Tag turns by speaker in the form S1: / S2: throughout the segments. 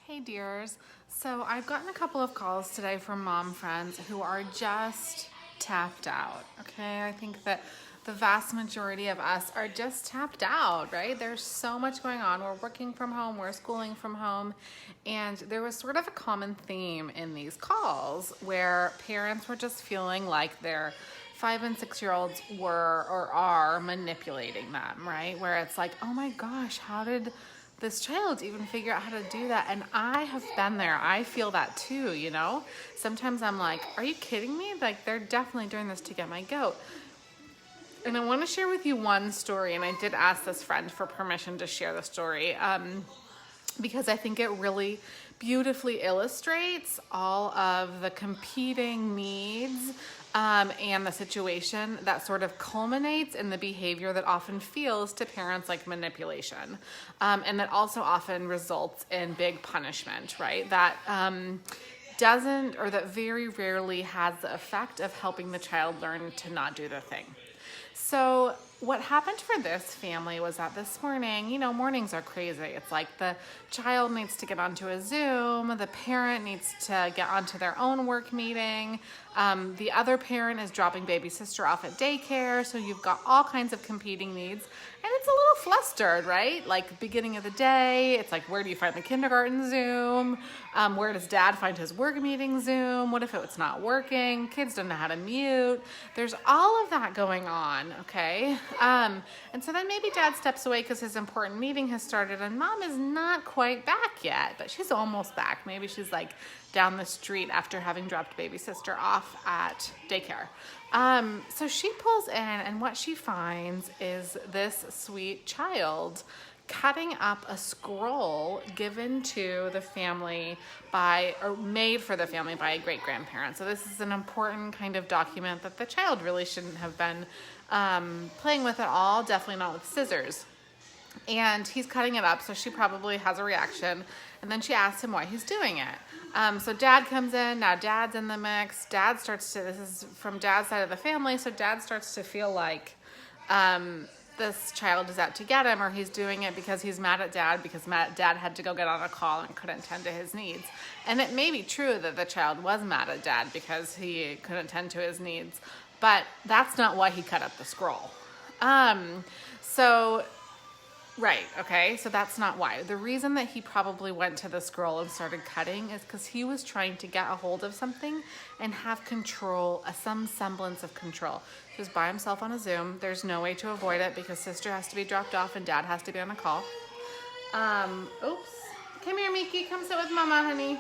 S1: Hey dears, so I've gotten a couple of calls today from mom friends who are just tapped out, okay? I think that the vast majority of us are just tapped out, right? There's so much going on. We're working from home, we're schooling from home, and there was sort of a common theme in these calls where parents were just feeling like their 5 and 6 year olds were or are manipulating them, right? Where it's like, oh my gosh, how did this child even figure out how to do that? And I have been there. I feel that too, you know? Sometimes I'm like, are you kidding me? Like, they're definitely doing this to get my goat. And I want to share with you one story, and I did ask this friend for permission to share the story because I think it really beautifully illustrates all of the competing needs and the situation that sort of culminates in the behavior that often feels to parents like manipulation, and that also often results in big punishment, right? That doesn't, or that very rarely has the effect of helping the child learn to not do the thing. So what happened for this family was that this morning, you know, mornings are crazy. It's like the child needs to get onto a Zoom, the parent needs to get onto their own work meeting, the other parent is dropping baby sister off at daycare, so you've got all kinds of competing needs, and it's a little flustered, right? Like beginning of the day, it's like, where do you find the kindergarten Zoom? Where does dad find his work meeting Zoom? What if it's not working? Kids don't know how to mute. There's all of that going on, okay? And so then maybe dad steps away because his important meeting has started and mom is not quite back yet, but she's almost back. Maybe she's like down the street after having dropped baby sister off at daycare. So she pulls in, and what she finds is this sweet child cutting up a scroll given to the family by, or made for the family by a great grandparent. So this is an important kind of document that the child really shouldn't have been playing with at all, definitely not with scissors. And he's cutting it up, so she probably has a reaction, and then she asks him why he's doing it. So dad comes in, now dad's in the mix. Dad starts to, this is from dad's side of the family, so dad starts to feel like this child is out to get him, or he's doing it because he's mad at dad because dad had to go get on a call and couldn't tend to his needs. And it may be true that the child was mad at dad because he couldn't tend to his needs, but that's not why he cut up the scroll. Right, okay, so that's not why. The reason that he probably went to the scroll and started cutting is because he was trying to get a hold of something and have control, some semblance of control. He was by himself on a Zoom. There's no way to avoid it because sister has to be dropped off and dad has to be on a call. Oops. Come here, Miki. Come sit with mama, honey.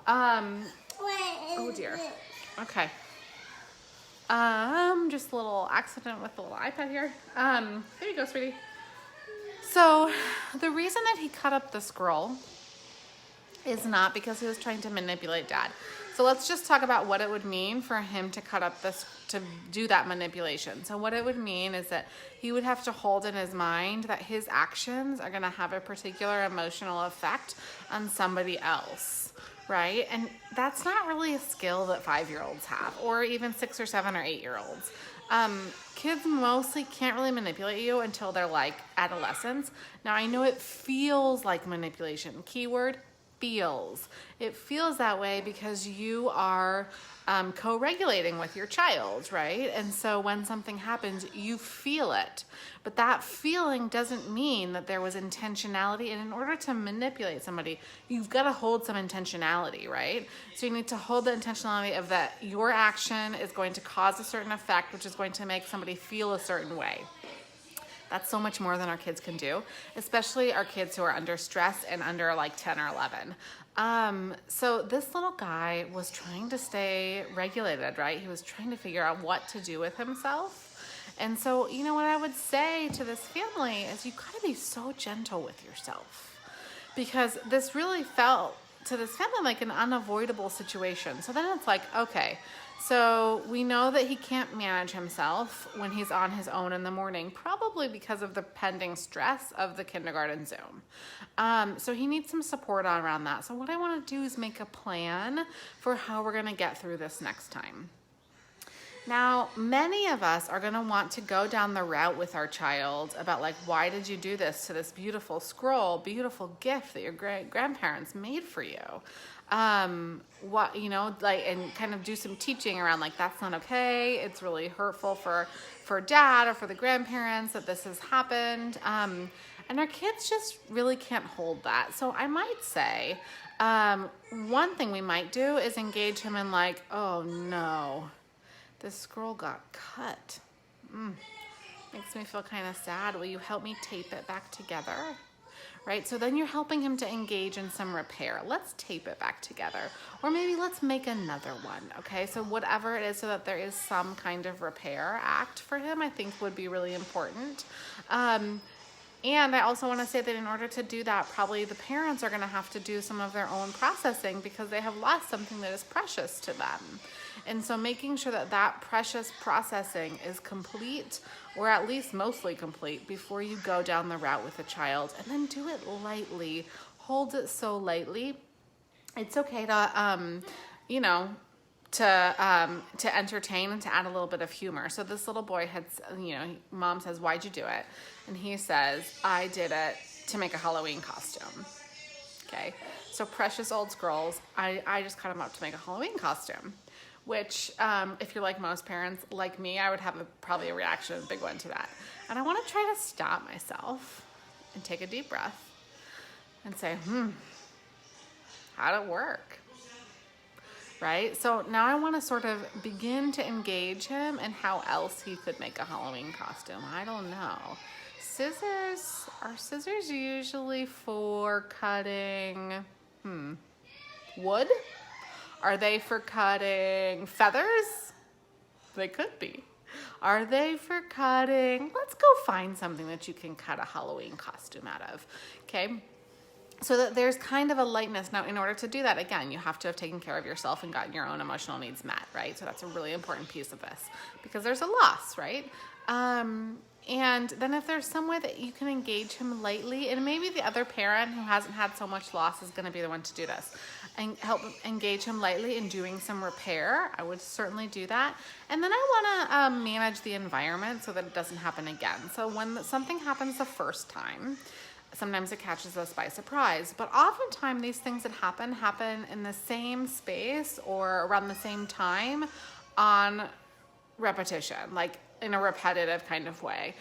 S1: Oh dear. Okay. Just a little accident with the little iPad here. There you go, sweetie. So the reason that he cut up the scroll is not because he was trying to manipulate dad. So let's just talk about what it would mean for him to cut up this, to do that manipulation. So what it would mean is that he would have to hold in his mind that his actions are going to have a particular emotional effect on somebody else, right? And that's not really a skill that 5-year-olds have, or even 6 or 7 or 8-year-olds. Kids mostly can't really manipulate you until they're like adolescents. Now I know it feels like manipulation. Keyword, feels. It feels that way because you are co-regulating with your child, right? And so when something happens, you feel it. But that feeling doesn't mean that there was intentionality. And in order to manipulate somebody, you've got to hold some intentionality, right? So you need to hold the intentionality of that your action is going to cause a certain effect, which is going to make somebody feel a certain way. That's so much more than our kids can do, especially our kids who are under stress and under like 10 or 11. So this little guy was trying to stay regulated, right? He was trying to figure out what to do with himself. And so, you know, what I would say to this family is you gotta be so gentle with yourself, because this really felt to this family like an unavoidable situation. So then it's like, okay, so we know that he can't manage himself when he's on his own in the morning, probably because of the pending stress of the kindergarten Zoom. So he needs some support around that. So what I want to do is make a plan for how we're going to get through this next time. Now, many of us are going to want to go down the route with our child about like, why did you do this to this beautiful scroll, beautiful gift that your grandparents made for you? What, you know, like, and kind of do some teaching around like, that's not okay. It's really hurtful for dad or for the grandparents that this has happened. And our kids just really can't hold that. So I might say, one thing we might do is engage him in like, oh no, this scroll got cut. Makes me feel kind of sad. Will you help me tape it back together? Right? So then you're helping him to engage in some repair. Let's tape it back together. Or maybe let's make another one. Okay? So whatever it is, so that there is some kind of repair act for him, I think would be really important. And I also want to say that in order to do that, probably the parents are going to have to do some of their own processing because they have lost something that is precious to them. And so making sure that that precious processing is complete, or at least mostly complete, before you go down the route with a child. And then do it lightly. Hold it so lightly. It's okay to, to entertain and to add a little bit of humor. So this little boy had, mom says, why'd you do it? And he says, I did it to make a Halloween costume. Okay. So precious old scrolls. I just cut them up to make a Halloween costume, which, if you're like most parents, like me, I would have probably a reaction, a big one to that. And I want to try to stop myself and take a deep breath and say, how'd it work? Right? So now I want to sort of begin to engage him in how else he could make a Halloween costume. I don't know. Scissors, are scissors usually for cutting, wood? Are they for cutting feathers? They could be. Are they for cutting? Let's go find something that you can cut a Halloween costume out of. Okay? So that there's kind of a lightness. Now, in order to do that, again, you have to have taken care of yourself and gotten your own emotional needs met, right? So that's a really important piece of this because there's a loss, right? And then if there's some way that you can engage him lightly, and maybe the other parent who hasn't had so much loss is going to be the one to do this, and help engage him lightly in doing some repair, I would certainly do that. And then I want to manage the environment so that it doesn't happen again. So when something happens the first time, sometimes it catches us by surprise, but oftentimes these things that happen in the same space or around the same time on repetition, like in a repetitive kind of way.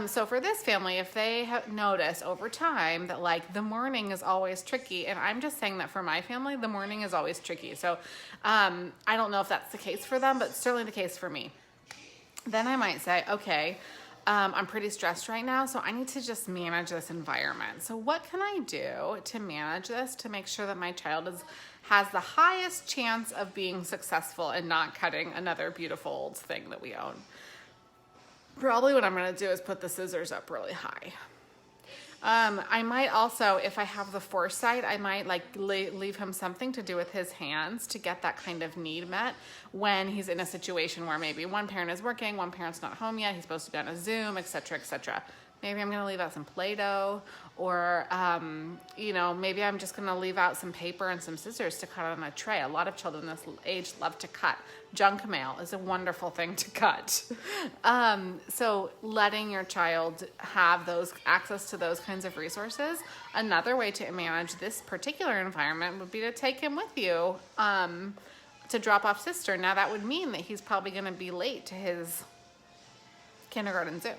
S1: So for this family, if they have noticed over time that like the morning is always tricky, and I'm just saying that for my family, the morning is always tricky. So I don't know if that's the case for them, but it's certainly the case for me. Then I might say, okay, I'm pretty stressed right now, so I need to just manage this environment. So what can I do to manage this to make sure that my child has the highest chance of being successful and not cutting another beautiful old thing that we own? Probably what I'm going to do is put the scissors up really high. I might also, if I have the foresight, I might like leave him something to do with his hands to get that kind of need met when he's in a situation where maybe one parent is working, one parent's not home yet, he's supposed to be on a Zoom, etc., etc. Maybe I'm going to leave out some Play-Doh, or, maybe I'm just going to leave out some paper and some scissors to cut on a tray. A lot of children this age love to cut. Junk mail is a wonderful thing to cut. So letting your child have access to those kinds of resources. Another way to manage this particular environment would be to take him with you to drop off sister. Now that would mean that he's probably going to be late to his kindergarten Zoom.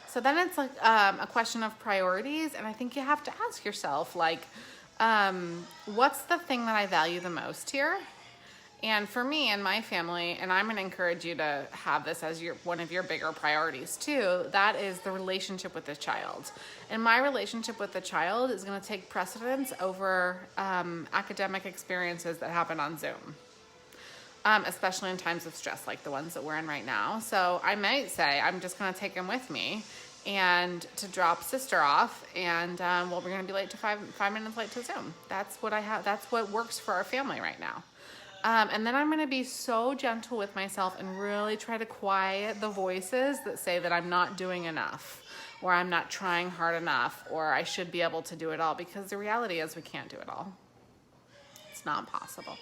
S1: So then it's like a question of priorities, and I think you have to ask yourself, like, what's the thing that I value the most here? And for me and my family, and I'm going to encourage you to have this as one of your bigger priorities too, that is the relationship with the child. And my relationship with the child is going to take precedence over academic experiences that happen on Zoom. Especially in times of stress like the ones that we're in right now. So I might say, I'm just going to take him with me and to drop sister off, and we're going to be late to 5 minutes late to Zoom. That's what I have. That's what works for our family right now. And then I'm going to be so gentle with myself and really try to quiet the voices that say that I'm not doing enough, or I'm not trying hard enough, or I should be able to do it all, because the reality is we can't do it all. It's not possible.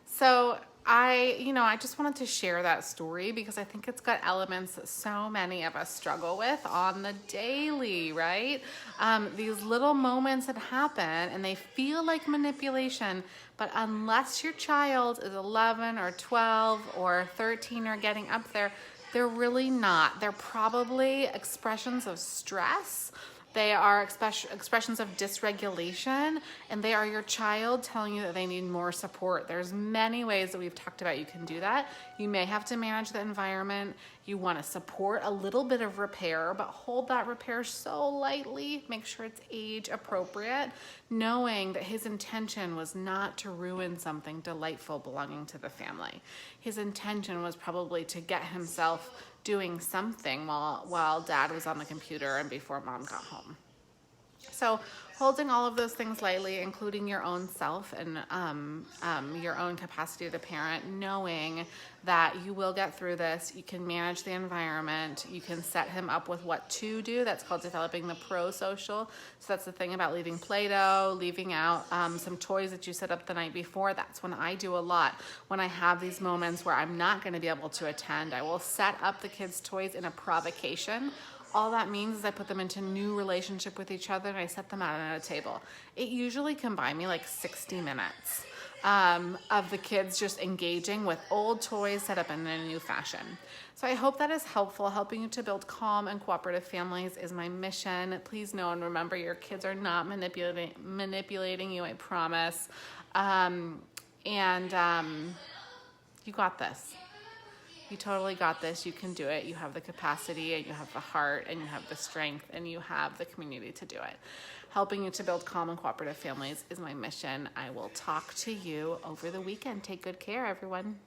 S1: So I just wanted to share that story because I think it's got elements that so many of us struggle with on the daily, right? These little moments that happen and they feel like manipulation, but unless your child is 11 or 12 or 13 or getting up there, they're really not. They're probably expressions of stress. They are expressions of dysregulation, and they are your child telling you that they need more support. There's many ways that we've talked about you can do that. You may have to manage the environment. You want to support a little bit of repair, but hold that repair so lightly. Make sure it's age appropriate, knowing that his intention was not to ruin something delightful belonging to the family. His intention was probably to get himself doing something while dad was on the computer and before mom got home. So holding all of those things lightly, including your own self and your own capacity to parent, knowing that you will get through this, you can manage the environment, you can set him up with what to do. That's called developing the pro-social. So that's the thing about leaving Play-Doh, leaving out some toys that you set up the night before. That's when I do a lot. When I have these moments where I'm not going to be able to attend, I will set up the kids' toys in a provocation. All that means is I put them into new relationship with each other and I set them out at a table. It usually can buy me like 60 minutes of the kids just engaging with old toys set up in a new fashion. So I hope that is helpful. Helping you to build calm and cooperative families is my mission. Please know and remember your kids are not manipulating you, I promise. You got this. You totally got this. You can do it. You have the capacity and you have the heart and you have the strength and you have the community to do it. Helping you to build calm and cooperative families is my mission. I will talk to you over the weekend. Take good care, everyone.